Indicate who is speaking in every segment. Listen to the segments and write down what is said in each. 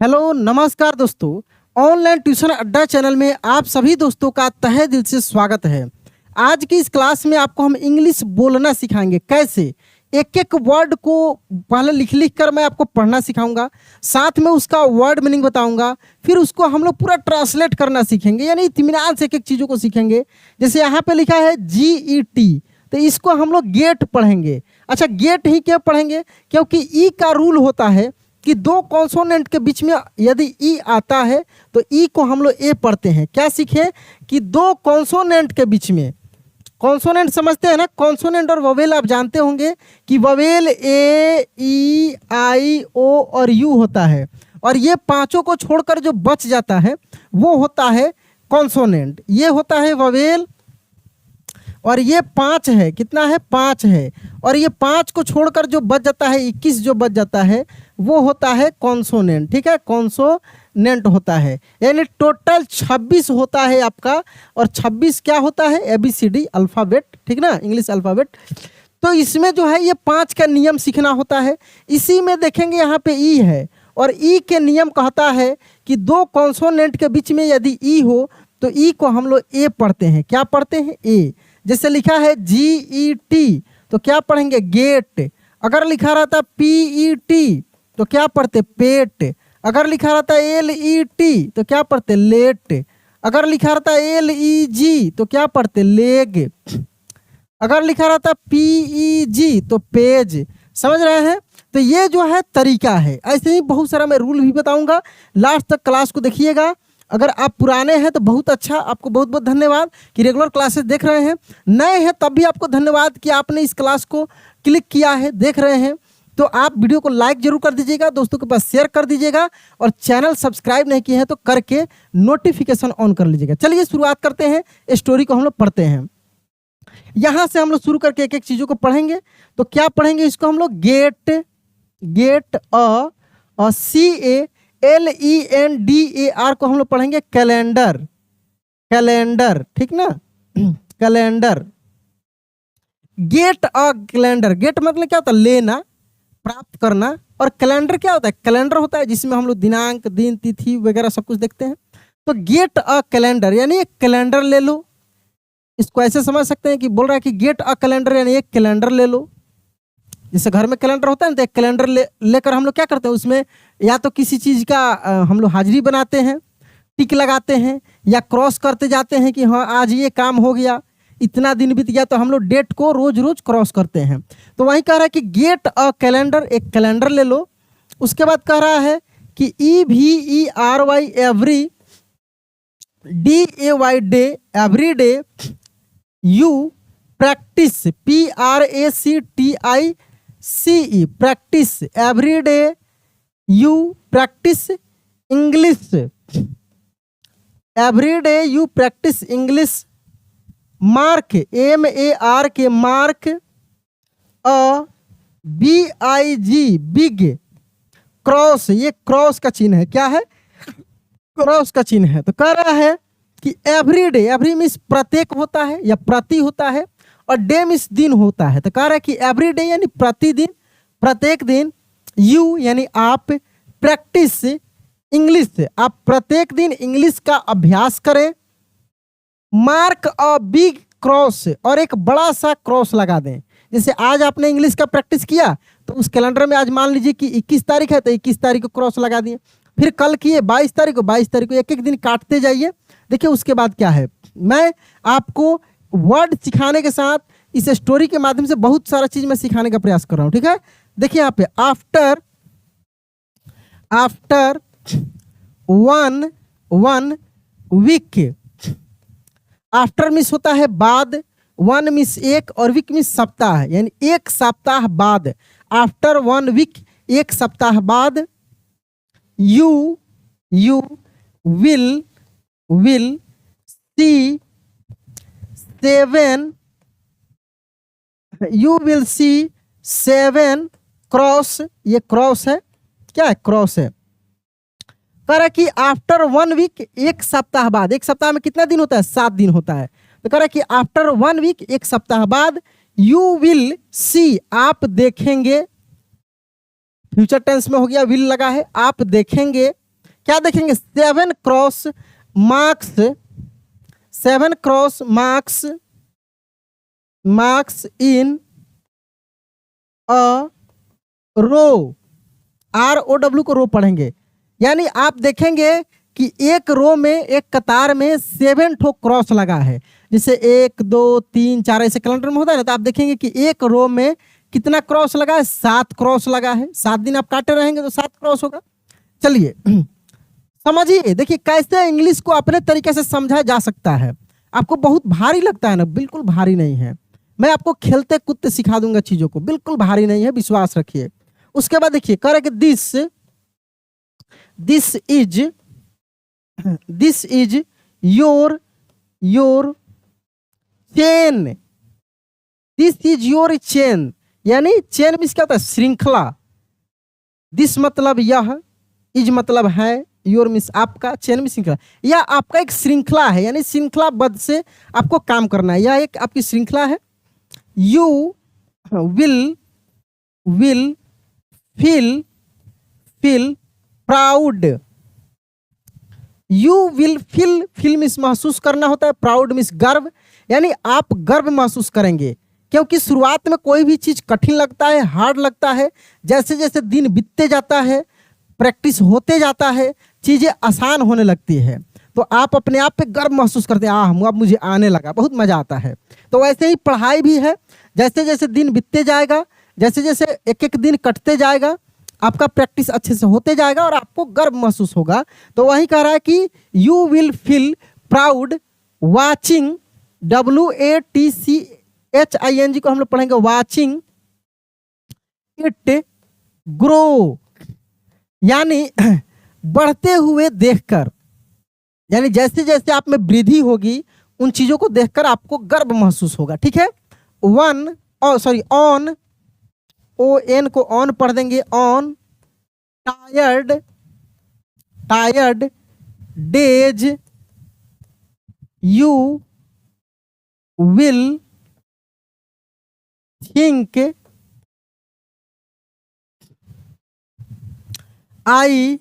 Speaker 1: Hello नमस्कार दोस्तों। Online tuition अड्डा चैनल में आप सभी दोस्तों का तहे दिल से स्वागत है। आज की इस क्लास में आपको हम इंग्लिश बोलना सिखाएंगे। कैसे? एक एक वर्ड को पहले लिख लिख कर मैं आपको पढ़ना सिखाऊंगा, साथ में उसका वर्ड मीनिंग बताऊंगा, फिर उसको हम लोग पूरा ट्रांसलेट करना सीखेंगे, यानी इत्मीनान से एक एक चीज़ों को सीखेंगे। जैसे यहाँ पे लिखा है GET, तो इसको हम लोग गेट पढ़ेंगे। अच्छा, गेट ही क्यों पढ़ेंगे? क्योंकि ई का रूल होता है कि दो कॉन्सोनेंट के बीच में यदि ई आता है तो ई को हम लोग ए पढ़ते हैं। क्या सीखे? कि दो कॉन्सोनेंट के बीच में, कॉन्सोनेंट समझते हैं ना, कॉन्सोनेंट और वोवेल आप जानते होंगे कि वोवेल ए, ई, आई, ओ और यू होता है, और ये पांचों को छोड़कर जो बच जाता है वो होता है कॉन्सोनेंट। ये होता है वोवेल, और ये 5 है। कितना है? 5 है। और ये 5 को छोड़कर जो बच जाता है, 21 जो बच जाता है, वो होता है कॉन्सोनेंट। ठीक है, कॉन्सोनेंट होता है, यानी टोटल 26 होता है आपका। और 26 क्या होता है? ABCD alphabet. ठीक ना, इंग्लिश अल्फ़ाबेट। तो इसमें जो है ये 5 का नियम सीखना होता है। इसी में देखेंगे यहाँ पे ई है, और ई के नियम कहता है कि दो कॉन्सोनेंट के बीच में यदि ई हो तो ई को हम लोग ए पढ़ते हैं। क्या पढ़ते हैं? ए। जैसे लिखा है GET, तो क्या पढ़ेंगे? गेट। अगर लिखा रहता PET तो क्या पढ़ते? पेट। अगर लिखा रहता LET तो क्या पढ़ते? लेट। अगर लिखा रहता LEG तो क्या पढ़ते? लेग। अगर लिखा रहता PEG तो पेज। समझ रहे हैं? तो ये जो है तरीका है। ऐसे ही बहुत सारा मैं रूल भी बताऊंगा, लास्ट तक क्लास को देखिएगा। अगर आप पुराने हैं तो बहुत अच्छा, आपको बहुत बहुत धन्यवाद कि रेगुलर क्लासेस देख रहे हैं। नए हैं तब भी आपको धन्यवाद कि आपने इस क्लास को क्लिक किया है, देख रहे हैं। तो आप वीडियो को लाइक जरूर कर दीजिएगा, दोस्तों के पास शेयर कर दीजिएगा, और चैनल सब्सक्राइब नहीं किए हैं तो करके नोटिफिकेशन ऑन कर लीजिएगा। चलिए शुरुआत करते हैं, स्टोरी को हम लोग पढ़ते हैं। यहाँ से हम लोग शुरू करके एक एक चीज़ों को पढ़ेंगे। तो क्या पढ़ेंगे? इसको हम लोग गेट, CALENDAR को हम लोग पढ़ेंगे कैलेंडर। कैलेंडर, ठीक ना, calendar. Get a calendar. Get मतलब क्या होता है? लेना, प्राप्त करना। और कैलेंडर क्या होता है? कैलेंडर होता है जिसमें हम लोग दिनांक, दिन, तिथि वगैरह सब कुछ देखते हैं। तो गेट अ कैलेंडर यानी एक कैलेंडर ले लो। इसको ऐसे समझ सकते हैं कि बोल रहा है कि गेट अ कैलेंडर यानी एक कैलेंडर ले लो। जैसे घर में कैलेंडर होता है ना, तो एक कैलेंडर लेकर हम लोग क्या करते हैं, उसमें या तो किसी चीज़ का हम लोग हाजिरी बनाते हैं, टिक लगाते हैं, या क्रॉस करते जाते हैं कि हाँ आज ये काम हो गया, इतना दिन बीत गया, तो हम लोग डेट को रोज रोज क्रॉस करते हैं। तो वहीं कह रहा है कि गेट अ कैलेंडर, एक कैलेंडर ले लो। उसके बाद कह रहा है कि EVERY every, DAY day, every day, you practice, PRACTICE, practice, every day you practice English, every day you practice English. Mark, MARK, mark, BIG, big, cross, ये क्रॉस का चिन्ह है। क्या है? क्रॉस का चिन्ह है। तो कह रहा है कि एवरी डे, एवरी मीन्स प्रत्येक होता है या प्रति होता है, और डे मीन्स दिन होता है। तो कह रहा है कि एवरी डे यानी प्रतिदिन, प्रत्येक दिन, यू यानी आप, प्रैक्टिस इंग्लिश, आप प्रत्येक दिन इंग्लिश का अभ्यास करें। मार्क अ बिग क्रॉस, और एक बड़ा सा क्रॉस लगा दें। जैसे आज आपने इंग्लिश का प्रैक्टिस किया तो उस कैलेंडर में आज मान लीजिए कि 21 तारीख है, तो 21 तारीख को क्रॉस लगा दिए। फिर कल किए 22 तारीख को, 22 तारीख को, एक एक दिन काटते जाइए। देखिए उसके बाद क्या है, मैं आपको वर्ड सिखाने के साथ इस स्टोरी के माध्यम से बहुत सारा चीज मैं सिखाने का प्रयास कर रहा हूँ। ठीक है, देखिए यहाँ पे आफ्टर वन वीक, आफ्टर मिस होता है बाद, वन मिस एक, और वीक मिस सप्ताह, यानी एक सप्ताह बाद। आफ्टर वन वीक, एक सप्ताह बाद, you will see seven cross, ये क्रॉस है। क्या है? क्रॉस है। कह रहा है कि आफ्टर वन वीक, एक सप्ताह बाद, एक सप्ताह में कितना दिन होता है? 7 दिन होता है। तो कह रहा है कि आफ्टर वन वीक, एक सप्ताह बाद, यू विल सी, आप देखेंगे, फ्यूचर टेंस में हो गया, विल लगा है, आप देखेंगे क्या देखेंगे? 7 cross marks, 7 cross marks, marks in a row, ROW को रो पढ़ेंगे। यानी आप देखेंगे कि एक रो में, एक कतार में 7 ठो क्रॉस लगा है। जैसे 1 2 3 4 ऐसे कैलेंडर में होता है ना, तो आप देखेंगे कि एक रो में कितना क्रॉस लगा है? 7 क्रॉस लगा है। 7 दिन आप काटे रहेंगे तो 7 क्रॉस होगा। चलिए समझिए, देखिए कैसे इंग्लिश को अपने तरीके से समझा जा सकता है। आपको बहुत भारी लगता है ना? बिल्कुल भारी नहीं है। मैं आपको खेलते कूदते सिखा दूंगा चीजों को, बिल्कुल भारी नहीं है, विश्वास रखिए। उसके बाद देखिए करेंगे this is your chain, this is your chain. यानी चेन मीन्स क्या होता है? श्रृंखला। दिस मतलब यह, इज मतलब है, योर मीन्स आपका, चेन में श्रृंखला। यह आपका एक श्रृंखला है, यानी श्रृंखलाबद्ध से आपको काम करना है। यह एक आपकी श्रृंखला है। You will feel proud. You will feel means महसूस करना होता है, प्राउड मीन्स गर्व। यानी आप गर्व महसूस करेंगे, क्योंकि शुरुआत में कोई भी चीज कठिन लगता है, हार्ड लगता है। जैसे जैसे दिन बीतते जाता है, प्रैक्टिस होते जाता है, चीजें आसान होने लगती है, तो आप अपने आप पे गर्व महसूस करते हैं, अब मुझे आने लगा, बहुत मजा आता है। तो वैसे ही पढ़ाई भी है। जैसे जैसे दिन बीतते जाएगा, जैसे जैसे एक एक दिन कटते जाएगा, आपका प्रैक्टिस अच्छे से होते जाएगा और आपको गर्व महसूस होगा। तो वही कह रहा है कि you will feel proud watching, WATCHING को हम लोग पढ़ेंगे वाचिंग इट ग्रो, यानी बढ़ते हुए देखकर। यानी जैसे जैसे आप में वृद्धि होगी, उन चीजों को देखकर आपको गर्व महसूस होगा। ठीक है। ऑन, ON को ऑन पढ़ देंगे, on tired days you will think I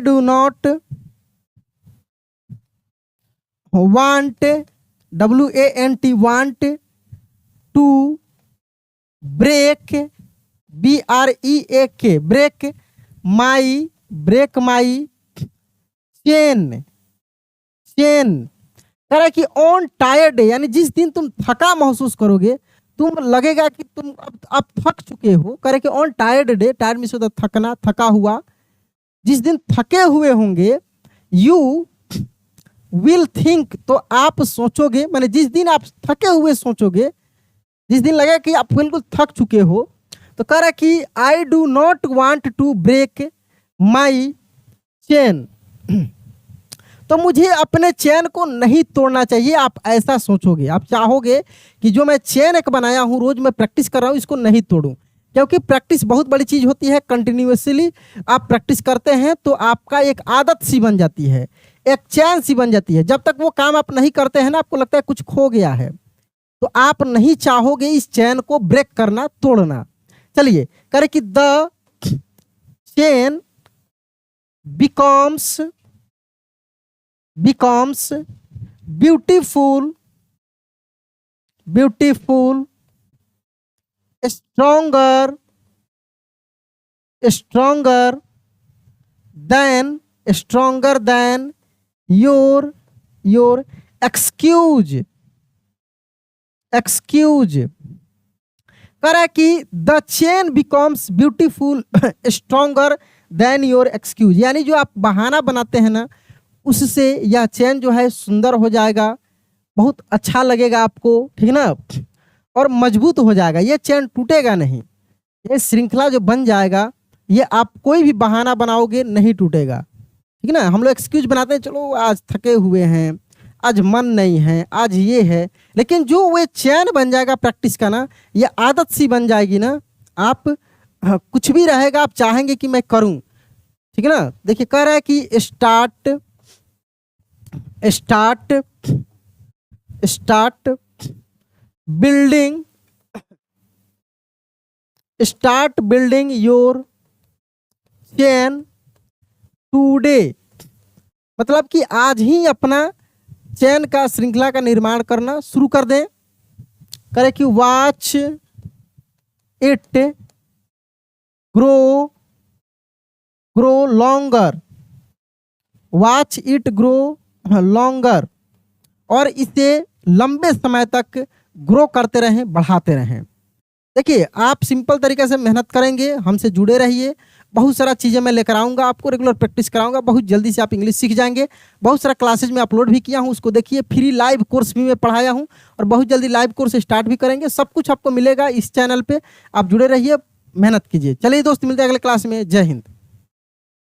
Speaker 1: do not want, WANT to break, BREAK break my chain. कह रहा है कि ऑन टायर्ड डे, यानी जिस दिन तुम थका महसूस करोगे, तुम लगेगा कि तुम अब थक चुके हो। कह रहे कि on tired day, tired means होता है थकना, थका हुआ। जिस दिन थके हुए होंगे, यू विल थिंक, तो आप सोचोगे, माने जिस दिन आप थके हुए सोचोगे, जिस दिन लगेगा कि आप बिल्कुल थक चुके हो, तो कह रहा है कि I do not want to break my chain, तो मुझे अपने चैन को नहीं तोड़ना चाहिए। आप ऐसा सोचोगे, आप चाहोगे कि जो मैं चैन एक बनाया हूं, रोज मैं प्रैक्टिस कर रहा हूं, इसको नहीं तोड़ूं। क्योंकि प्रैक्टिस बहुत बड़ी चीज होती है। कंटिन्यूअसली आप प्रैक्टिस करते हैं तो आपका एक आदत सी बन जाती है, एक चैन सी बन जाती है। जब तक वो काम आप नहीं करते हैं ना, आपको लगता है कुछ खो गया है, तो आप नहीं चाहोगे इस चैन को ब्रेक करना, तोड़ना। चलिए करें कि the chain becomes beautiful, stronger than your excuse कह रहा है कि the chain becomes beautiful stronger than your excuse, यानी जो आप बहाना बनाते हैं ना, उससे यह चेन जो है सुंदर हो जाएगा, बहुत अच्छा लगेगा आपको, ठीक ना, और मजबूत हो जाएगा। ये चेन टूटेगा नहीं, ये श्रृंखला जो बन जाएगा, ये आप कोई भी बहाना बनाओगे नहीं टूटेगा, ठीक ना। हम लोग एक्सक्यूज बनाते हैं, चलो आज थके हुए हैं, आज मन नहीं है, आज ये है, लेकिन जो वो चैन बन जाएगा प्रैक्टिस का ना, ये आदत सी बन जाएगी ना, आप कुछ भी रहेगा आप चाहेंगे कि मैं करूं, ठीक है ना। देखिए कह रहा है कि start building start building your chain today, मतलब कि आज ही अपना चैन का श्रृंखला का निर्माण करना शुरू कर दें। करें कि watch it grow longer, watch it grow longer, और इसे लंबे समय तक ग्रो करते रहें, बढ़ाते रहें। देखिए, आप सिंपल तरीके से मेहनत करेंगे, हमसे जुड़े रहिए, बहुत सारा चीज़ें मैं लेकर आऊँगा, आपको रेगुलर प्रैक्टिस कराऊंगा, बहुत जल्दी से आप इंग्लिश सीख जाएंगे। बहुत सारा क्लासेज में अपलोड भी किया हूँ, उसको देखिए। फ्री लाइव कोर्स भी मैं पढ़ाया हूँ और बहुत जल्दी लाइव कोर्स स्टार्ट भी करेंगे। सब कुछ आपको मिलेगा इस चैनल पे, आप जुड़े रहिए, मेहनत कीजिए। चलिए दोस्त, मिलते हैं अगले क्लास में। जय हिंद।